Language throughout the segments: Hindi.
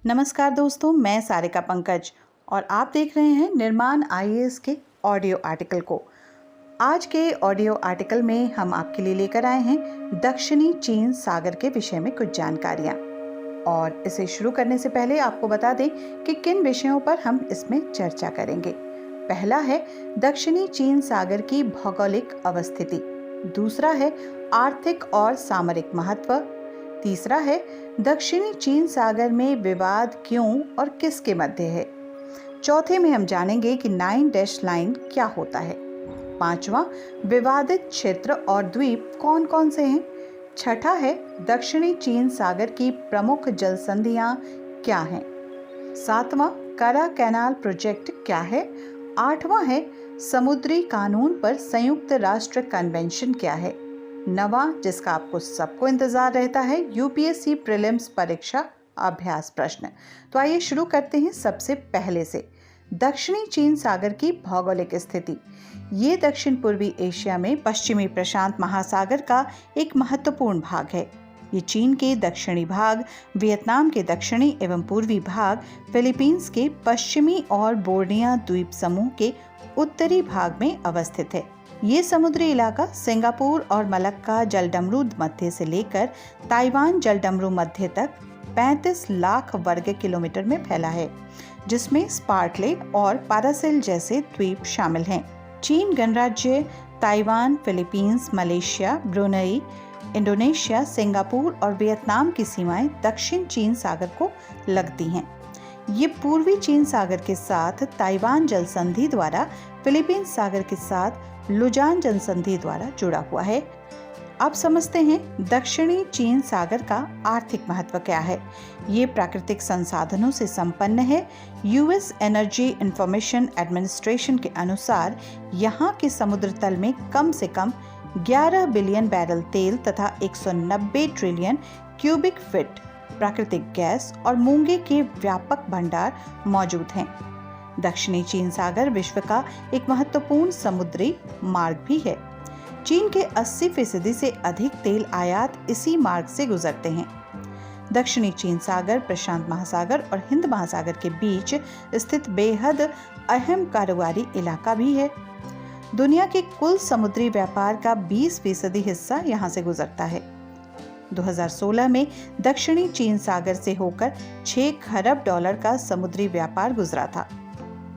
नमस्कार दोस्तों, मैं सारिका पंकज और आप देख रहे हैं निर्माण आईएएस के ऑडियो आर्टिकल को। आज के ऑडियो आर्टिकल में हम आपके लिए लेकर आए हैं दक्षिणी चीन सागर के विषय में कुछ जानकारियां। और इसे शुरू करने से पहले आपको बता दें कि किन विषयों पर हम इसमें चर्चा करेंगे। पहला है दक्षिणी चीन सागर की भौगोलिक अवस्थिति, दूसरा है आर्थिक और सामरिक महत्व, तीसरा है दक्षिणी चीन सागर में विवाद क्यों और किसके मध्य है, चौथे में हम जानेंगे कि 9 डैश लाइन क्या होता है, पांचवा विवादित क्षेत्र और द्वीप कौन कौन से हैं, छठा है दक्षिणी चीन सागर की प्रमुख जल संधियां क्या हैं, सातवां करा कैनाल प्रोजेक्ट क्या है, आठवां है समुद्री कानून पर संयुक्त राष्ट्र कन्वेंशन क्या है, नवा जिसका आपको सबको इंतजार रहता है यूपीएससी प्रीलिम्स परीक्षा अभ्यास प्रश्न। तो आइए शुरू करते हैं सबसे पहले से। दक्षिणी चीन सागर की भौगोलिक स्थिति। ये दक्षिण पूर्वी एशिया में पश्चिमी प्रशांत महासागर का एक महत्वपूर्ण भाग है। ये चीन के दक्षिणी भाग, वियतनाम के दक्षिणी एवं पूर्वी भाग, फिलीपींस के पश्चिमी और बोर्निया द्वीप समूह के उत्तरी भाग में अवस्थित है। ये समुद्री इलाका सिंगापुर और मलक्का जलडमरू मध्य से लेकर ताइवान जलडमरू मध्य तक 35 लाख वर्ग किलोमीटर में फैला है, जिसमें स्पार्टले और पारासिल जैसे द्वीप शामिल हैं। चीन गणराज्य Taiwan, Philippines, Malaysia, Brunei, Indonesia, Singapore और वियतनाम की सीमाएं दक्षिण चीन सागर को लगती हैं। ये पूर्वी चीन सागर के साथ ताइवान जल संधि द्वारा, फिलीपींस सागर के साथ लुजान जल संधि द्वारा जुड़ा हुआ है। अब समझते हैं दक्षिणी चीन सागर का आर्थिक महत्व क्या है। ये प्राकृतिक संसाधनों से संपन्न है। यूएस एनर्जी इंफॉर्मेशन एडमिनिस्ट्रेशन के अनुसार यहाँ के समुद्र तल में कम से कम 11 बिलियन बैरल तेल तथा 190 ट्रिलियन क्यूबिक फीट प्राकृतिक गैस और मूंगे के व्यापक भंडार मौजूद हैं। दक्षिणी चीन सागर विश्व का एक महत्वपूर्ण समुद्री मार्ग भी है। चीन के 80% से अधिक तेल आयात इसी मार्ग से गुजरते हैं। दक्षिणी चीन सागर प्रशांत महासागर और हिंद महासागर के बीच स्थित बेहद अहम कारोबारी इलाका भी है। दुनिया के कुल समुद्री व्यापार का 20% हिस्सा यहाँ से गुजरता है। 2016 में दक्षिणी चीन सागर से होकर 6 खरब डॉलर का समुद्री व्यापार गुजरा था।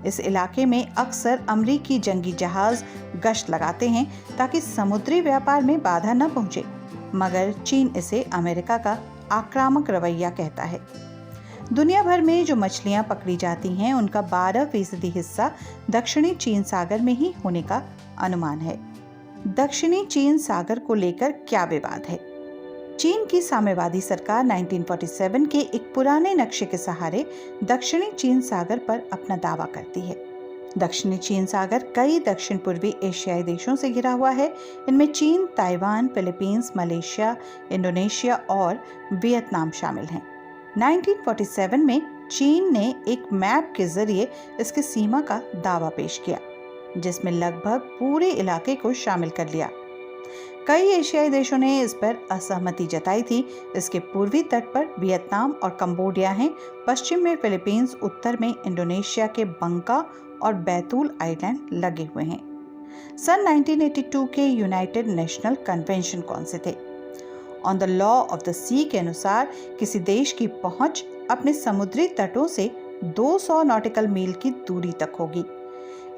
इस इलाके में अक्सर अमरीकी जंगी जहाज गश्त लगाते हैं ताकि समुद्री व्यापार में बाधा न पहुंचे, मगर चीन इसे अमेरिका का आक्रामक रवैया कहता है। दुनिया भर में जो मछलियां पकड़ी जाती हैं उनका 12% हिस्सा दक्षिणी चीन सागर में ही होने का अनुमान है। दक्षिणी चीन सागर को लेकर क्या विवाद है? चीन की साम्यवादी सरकार 1947 के एक पुराने नक्शे के सहारे दक्षिणी चीन सागर पर अपना दावा करती है। दक्षिणी चीन सागर कई दक्षिण पूर्वी एशियाई देशों से घिरा हुआ है। इनमें चीन, ताइवान, फिलीपींस, मलेशिया, इंडोनेशिया और वियतनाम शामिल हैं। 1947 में चीन ने एक मैप के जरिए इसकी सीमा का दावा पेश किया, जिसमें लगभग पूरे इलाके को शामिल कर लिया। कई एशियाई देशों ने इस पर असहमति जताई थी। इसके पूर्वी तट पर वियतनाम और कंबोडिया हैं, पश्चिम में फिलीपींस, उत्तर में इंडोनेशिया के बंका और बैतूल आइलैंड लगे हुए हैं। सन 1982 के यूनाइटेड नेशनल कन्वेंशन कौन से थे? On the law of the sea के अनुसार किसी देश की पहुंच अपने समुद्री तटों से 200 नॉटिकल मील की दूरी तक होगी।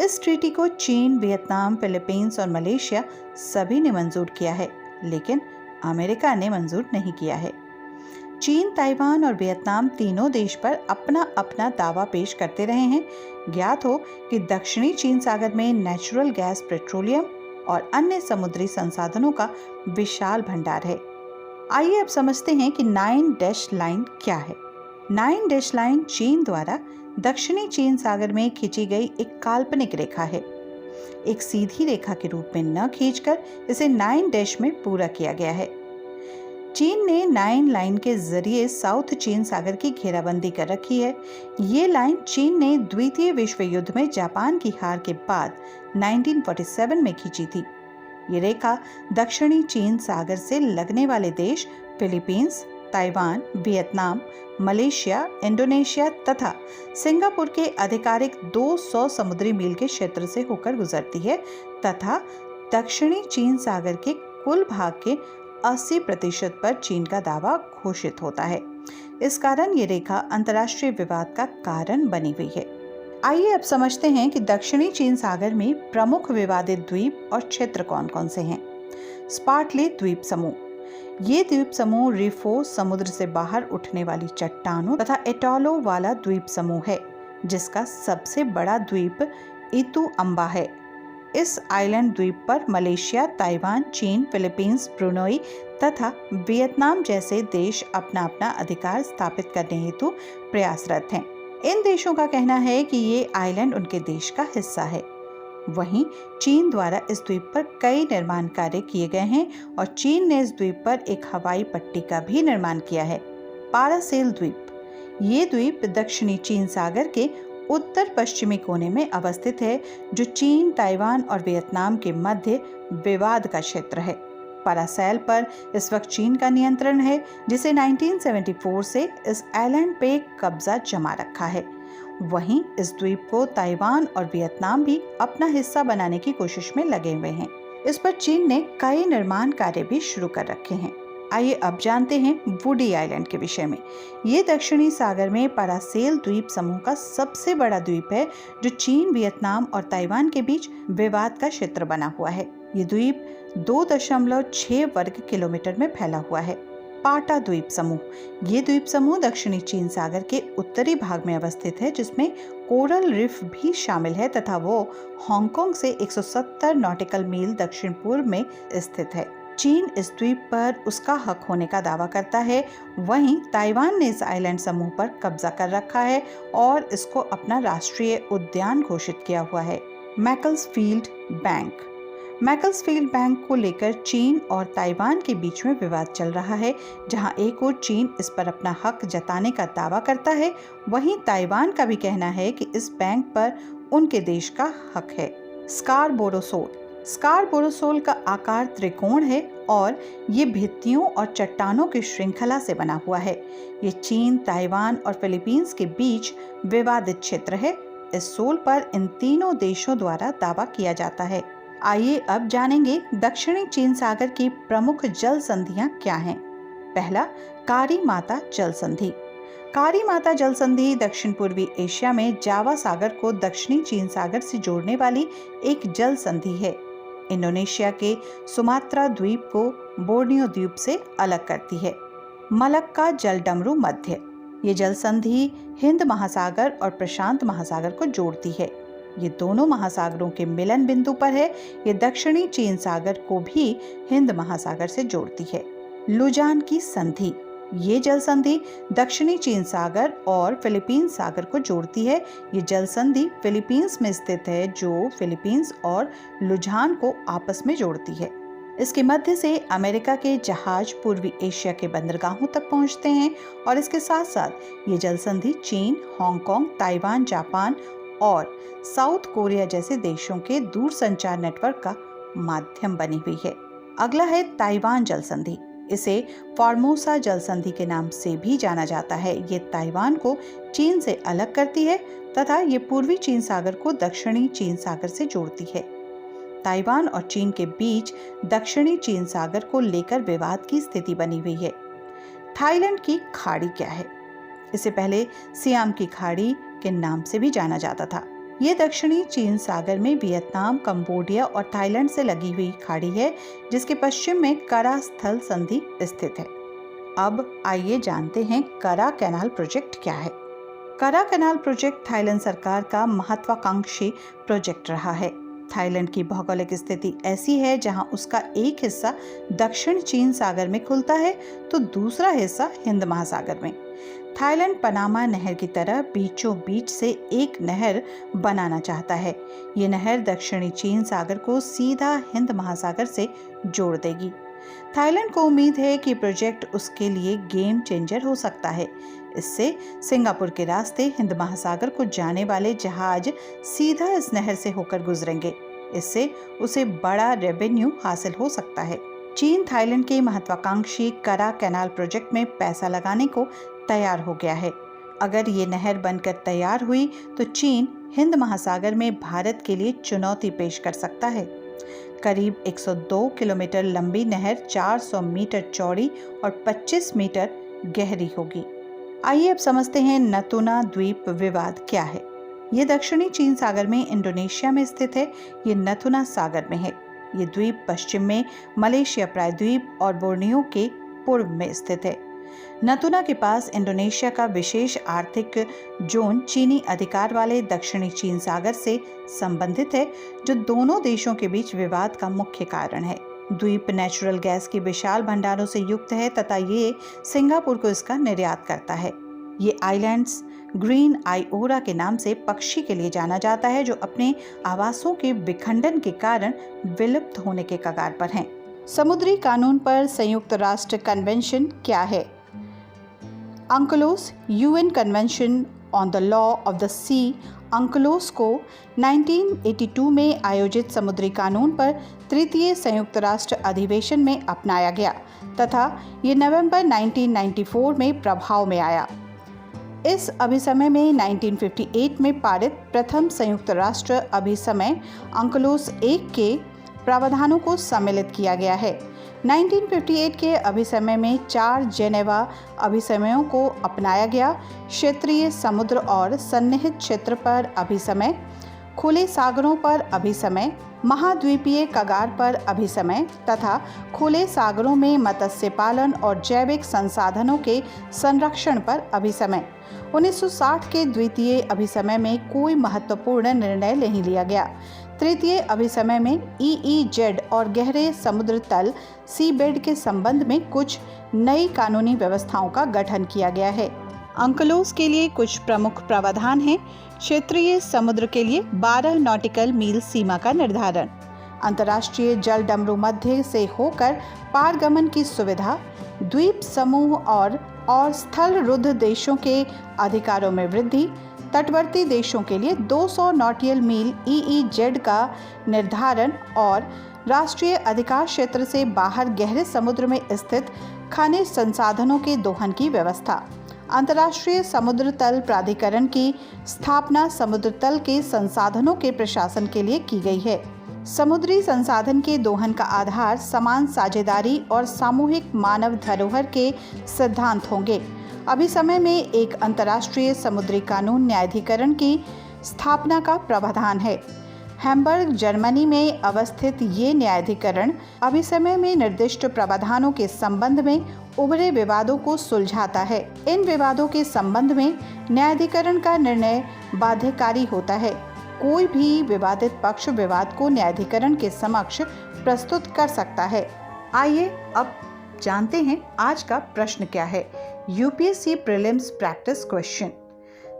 इस ट्रीटी को चीन, वियतनाम, फिलीपींस और मलेशिया सभी ने मंजूर किया है, लेकिन अमेरिका ने मंजूर नहीं किया है। चीन, ताइवान और वियतनाम तीनों देश पर अपना अपना दावा पेश करते रहे हैं। ज्ञात हो कि दक्षिणी चीन सागर में नेचुरल गैस, पेट्रोलियम और अन्य समुद्री संसाधनों का विशाल भंडार है। आइए अब समझते हैं कि 9 डैश लाइन क्या है। 9 डैश लाइन चीन द्वारा दक्षिणी चीन सागर में खींची गई एक काल्पनिक रेखा है। एक सीधी रेखा के रूप में न खींचकर इसे 9 डैश में पूरा किया गया है। चीन ने 9 लाइन के जरिए साउथ चीन सागर की घेराबंदी कर रखी है। ये लाइन चीन ने द्वितीय विश्व युद्ध में जापान की हार के बाद 1947 में खींची थी। ये रेखा दक्षिणी चीन सागर से लगने वाले देश Philippines, Taiwan, Vietnam, Malaysia, Indonesia तथा सिंगापुर के आधिकारिक 200 समुद्री मील के क्षेत्र से होकर गुजरती है तथा दक्षिणी चीन सागर के कुल भाग के 80% पर चीन का दावा घोषित होता है। इस कारण ये रेखा अंतर्राष्ट्रीय विवाद का कारण बनी हुई है। आइए अब समझते हैं कि दक्षिणी चीन सागर में प्रमुख विवादित द्वीप और क्षेत्र कौन कौन से हैं। स्पार्टले द्वीप समूह, ये द्वीप समूह रीफो समुद्र से बाहर उठने वाली चट्टानों तथा एटोलों वाला द्वीप समूह है, जिसका सबसे बड़ा द्वीप इतु अम्बा है। इस आइलैंड द्वीप पर मलेशिया, ताइवान, चीन, फिलीपींस, ब्रुनोई तथा वियतनाम जैसे देश अपना अपना अधिकार स्थापित करने हेतु प्रयासरत हैं। इन देशों का कहना है कि ये आइलैंड उनके देश का हिस्सा है। वहीं चीन द्वारा इस द्वीप पर कई निर्माण कार्य किए गए हैं और चीन ने इस द्वीप पर एक हवाई पट्टी का भी निर्माण किया है। पारासेल द्वीप, ये द्वीप दक्षिणी चीन सागर के उत्तर पश्चिमी कोने में अवस्थित है, जो चीन, ताइवान और वियतनाम के मध्य विवाद का क्षेत्र है। पारासेल पर इस वक्त चीन का नियंत्रण है, जिसे 1974 से इस आइलैंड पे कब्जा जमा रखा है। वहीं इस द्वीप को ताइवान और वियतनाम भी अपना हिस्सा बनाने की कोशिश में लगे हुए हैं। इस पर चीन ने कई निर्माण कार्य भी शुरू कर रखे हैं। आइए अब जानते हैं वुडी आइलैंड के विषय में। ये दक्षिणी सागर में पारासेल द्वीप समूह का सबसे बड़ा द्वीप है, जो चीन, वियतनाम और ताइवान के बीच विवाद का क्षेत्र बना हुआ है। ये द्वीप 2.6 वर्ग किलोमीटर में फैला हुआ है। पाटा द्वीप समूह, ये द्वीप समूह दक्षिणी चीन सागर के उत्तरी भाग में अवस्थित है, जिसमें कोरल रीफ भी शामिल है तथा वो हांगकांग से 170 नॉटिकल मील दक्षिण पूर्व में स्थित है। चीन इस द्वीप पर उसका हक होने का दावा करता है। वहीं ताइवान ने इस आइलैंड समूह पर कब्जा कर रखा है और इसको अपना राष्ट्रीय उद्यान घोषित किया हुआ है। मैकल्सफील्ड बैंक, मैकल्सफील्ड बैंक को लेकर चीन और ताइवान के बीच में विवाद चल रहा है, जहां एक ओर चीन इस पर अपना हक जताने का दावा करता है, वहीं ताइवान का भी कहना है कि इस बैंक पर उनके देश का हक है। स्कारबोरोसोल का आकार त्रिकोण है और ये भित्तियों और चट्टानों की श्रृंखला से बना हुआ है। ये चीन, ताइवान और फिलीपींस के बीच विवादित क्षेत्र है। इस सोल पर इन तीनों देशों द्वारा दावा किया जाता है। आइए अब जानेंगे दक्षिणी चीन सागर की प्रमुख जल संधियां क्या हैं। पहला, कारी माता जल संधि। कारी माता जल संधि दक्षिण पूर्वी एशिया में जावा सागर को दक्षिणी चीन सागर से जोड़ने वाली एक जल संधि है। इंडोनेशिया के सुमात्रा द्वीप को बोर्नियो द्वीप से अलग करती है। मलक्का जल डमरू मध्य, ये जल संधि हिंद महासागर और प्रशांत महासागर को जोड़ती है। ये दोनों महासागरों के मिलन बिंदु पर है। ये दक्षिणी चीन सागर को भी हिंद महासागर से जोड़ती है। लुजान की संधि, ये जल संधि दक्षिणी चीन सागर और फिलीपींस सागर को जोड़ती है। ये जल संधि फिलीपींस में स्थित है, जो फिलीपींस और लुजान को आपस में जोड़ती है। इसके मध्य से अमेरिका के जहाज पूर्वी एशिया के बंदरगाहों तक पहुंचते हैं और इसके साथ साथ ये जल संधि चीन, हांगकांग, ताइवान, जापान और साउथ कोरिया जैसे देशों के दूरसंचार नेटवर्क का माध्यम बनी हुई है। अगला है ताइवान जल संधि। इसे फॉर्मोसा जल संधि के नाम से भी जाना जाता है। ये ताइवान को चीन से अलग करती है तथा ये पूर्वी चीन सागर को दक्षिणी चीन सागर से जोड़ती है। ताइवान और चीन के बीच दक्षिणी चीन सागर को लेकर विवाद की स्थिति बनी हुई है। थाईलैंड की खाड़ी क्या है? इसे पहले सियाम की खाड़ी के नाम से भी जाना जाता था। ये दक्षिणी चीन सागर में वियतनाम, कंबोडिया और थाईलैंड से लगी हुई खाड़ी है, जिसके पश्चिम में करा स्थल संधि स्थित है। अब आइए जानते हैं करा कैनाल प्रोजेक्ट क्या है। करा कैनाल प्रोजेक्ट थाईलैंड सरकार का महत्वाकांक्षी प्रोजेक्ट रहा है। थाईलैंड की भौगोलिक स्थिति ऐसी है जहां उसका एक हिस्सा दक्षिण चीन सागर में खुलता है तो दूसरा हिस्सा हिंद महासागर में। थाईलैंड पनामा नहर की तरह बीचों बीच से एक नहर बनाना चाहता है। ये नहर दक्षिणी चीन सागर को सीधा हिंद महासागर से जोड़ देगी। थाईलैंड को उम्मीद है कि प्रोजेक्ट उसके लिए गेम चेंजर हो सकता है। इससे सिंगापुर के रास्ते हिंद महासागर को जाने वाले जहाज सीधा इस नहर से होकर गुजरेंगे। इससे उसे बड़ा रेवेन्यू हासिल हो सकता है। चीन थाईलैंड के महत्वाकांक्षी करा कैनाल प्रोजेक्ट में पैसा लगाने को तैयार हो गया है। अगर ये नहर बनकर तैयार हुई तो चीन हिंद महासागर में भारत के लिए चुनौती पेश कर सकता है। करीब 102 किलोमीटर लंबी नहर 400 मीटर चौड़ी और 25 मीटर गहरी होगी। आइए अब समझते हैं नतुना द्वीप विवाद क्या है। ये दक्षिणी चीन सागर में इंडोनेशिया में स्थित है। ये नथुना सागर में है। ये द्वीप पश्चिम में मलेशिया प्रायद्वीप और बोर्नियो के पूर्व में स्थित है। नतुना के पास इंडोनेशिया का विशेष आर्थिक जोन चीनी अधिकार वाले दक्षिणी चीन सागर से संबंधित है, जो दोनों देशों के बीच विवाद का मुख्य कारण है। द्वीप नेचुरल गैस की विशाल भंडारों से युक्त है तथा ये सिंगापुर को इसका निर्यात करता है। ये आइलैंड्स ग्रीन आइओरा के नाम से पक्षी के लिए जाना जाता है, जो अपने आवासों के विखंडन के कारण विलुप्त होने के कगार पर हैं। समुद्री कानून पर संयुक्त राष्ट्र कन्वेंशन क्या है? UNCLOS UN convention on the law of the sea UNCLOS को 1982 में आयोजित समुद्री कानून पर तृतीय संयुक्त राष्ट्र अधिवेशन में अपनाया गया तथा ये नवंबर 1994 में प्रभाव में आया। इस अभिसमय में 1958 में पारित प्रथम संयुक्त राष्ट्र अभिसमय अंकलोस 1 के प्रावधानों को सम्मिलित किया गया है। 1958 के अभिसमय में 4 जेनेवा अभिसमयों को अपनाया गया। क्षेत्रीय समुद्र और सन्निहित क्षेत्र पर अभिसमय, खुले सागरों पर अभिसमय, महाद्वीपीय कगार पर अभिसमय तथा खुले सागरों में मत्स्य पालन और जैविक संसाधनों के संरक्षण पर अभिसमय। 1960 के द्वितीय अभिसमय में कोई महत्वपूर्ण निर्णय नहीं लिया गया। तृतीय अभिसमय में EEZ और गहरे समुद्र तल सीबेड के संबंध में कुछ नई कानूनी व्यवस्थाओं का गठन किया गया है। अंकलोस के लिए कुछ प्रमुख प्रावधान हैं। क्षेत्रीय समुद्र के लिए 12 नॉटिकल मील सीमा का निर्धारण, अंतर्राष्ट्रीय जल डमरू मध्य से होकर पारगमन की सुविधा, द्वीप समूह और स्थल रुद्ध देशों के अधिकारों में वृद्धि, तटवर्ती देशों के लिए 200 नॉटिकल मील EEZ का निर्धारण और राष्ट्रीय अधिकार क्षेत्र से बाहर गहरे समुद्र में स्थित खनिज संसाधनों के दोहन की व्यवस्था, अंतर्राष्ट्रीय समुद्र तल प्राधिकरण की स्थापना समुद्र तल के संसाधनों के प्रशासन के लिए की गई है। समुद्री संसाधन के दोहन का आधार समान साझेदारी और सामूहिक मानव धरोहर के सिद्धांत होंगे। अभिसमय में एक अंतर्राष्ट्रीय समुद्री कानून न्यायाधिकरण की स्थापना का प्रावधान है। हैम्बर्ग जर्मनी में अवस्थित ये न्यायाधिकरण अभिसमय में निर्दिष्ट प्रावधानों के संबंध में उभरे विवादों को सुलझाता है। इन विवादों के संबंध में न्यायाधिकरण का निर्णय बाध्यकारी होता है। कोई भी विवादित पक्ष विवाद को न्यायाधिकरण के समक्ष प्रस्तुत कर सकता है। आइए अब जानते हैं आज का प्रश्न क्या है। UPSC prelims practice question.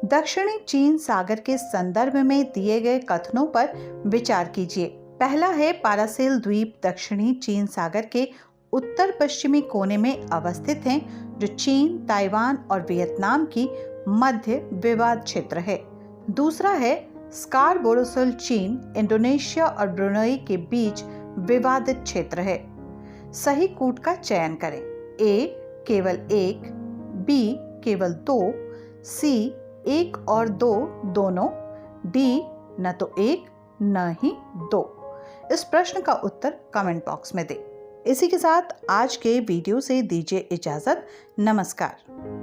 दक्षिणी चीन सागर के संदर्भ में दिए गए कथनों पर विचार कीजिए। पहला है, पारासेल द्वीप दक्षिणी चीन सागर के उत्तर पश्चिमी कोने में अवस्थित हैं, जो चीन, ताइवान और वियतनाम की मध्य विवाद क्षेत्र है। दूसरा है, स्कारबोरो shoal चीन, इंडोनेशिया और ब्रुनेई के बीच विवादित क्षेत्र है। सही कूट का चयन करें। ए केवल 1, बी केवल 2, सी 1 और 2 दोनों, डी न तो 1 न ही 2। इस प्रश्न का उत्तर कमेंट बॉक्स में दें। इसी के साथ आज के वीडियो से दीजिए इजाजत। नमस्कार।